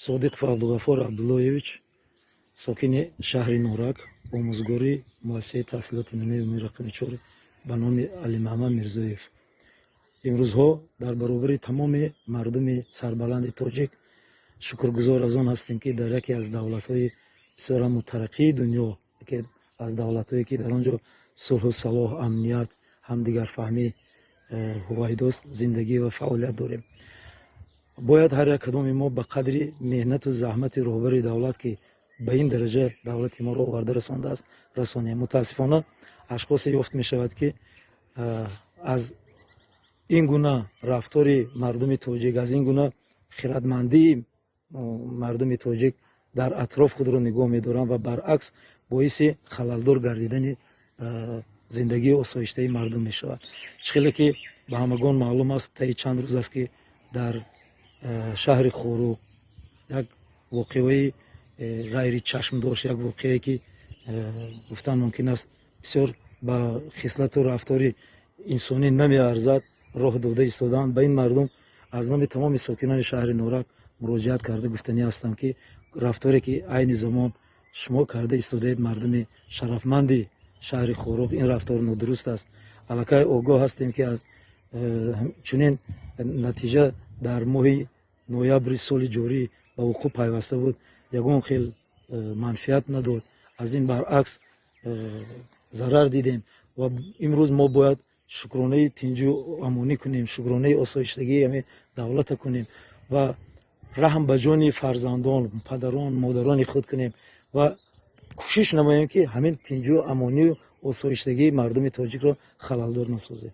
صادق فعبدالغفار عبداللهیویچ ساکن شهر نورک آموزگاری مؤسسه تحصیلات نوین رقم 4 به نام علی محمد میرزایف. امروزها در برابر تمام مردم سربلند تاجیک شکرگزار از آن هستیم که در یکی از دولت‌های بسیار مترقی دنیا که از دولت‌هایی که در آنجا صلح و صلاح، امنیت، همدیگر فهمی هویداست زندگی و فعالیت داریم. باید هر یک کدام ما به قدر مهنت و زحمت رهبر دولت که به این درجه دولت ما را آورده رسانده است رسانیم. متاسفانه اشخاص یافت می شود که از این گونه رفتار مردم تاجیک، از این گونه خردمندی مردم تاجیک در اطراف خود را نگاه می دارند و برعکس باعث خللدار گردیدن زندگی آسایشته مردم می شود. خیلی که به همگان معلوم است تا چند روز است که در شهر خوروق یک واقعه غیر چشم داشت، یک واقعه که گفتن ممکن است بسیار با خصلت و رفتار انسانی نمی ارزد راه داده ایستادند. به این مردم از نام تمام ساکنان شهر نورک مراجعت کرده گفتنی هستم که رفتاری که عین زمان شما کرده ایستاده مردم شرفمند شهر خوروق این رفتار نادرست است. الکی آگاه هستیم که از چنین نتیجه در ماه نوامبر سال جاری به وقوع پیوسته بود، یگان خیل منفعت نداد. از این برعکس ضرر دیدیم و امروز ما باید شکرانه تنجی و امانی کنیم، شکرانه آسایشتگی همه دولت کنیم و رحم به جان فرزندان، پدران، مادران خود کنیم و کوشش نماییم که همین تنجی و امانی و آسایشتگی مردم تاجیک را خللدار نسازیم.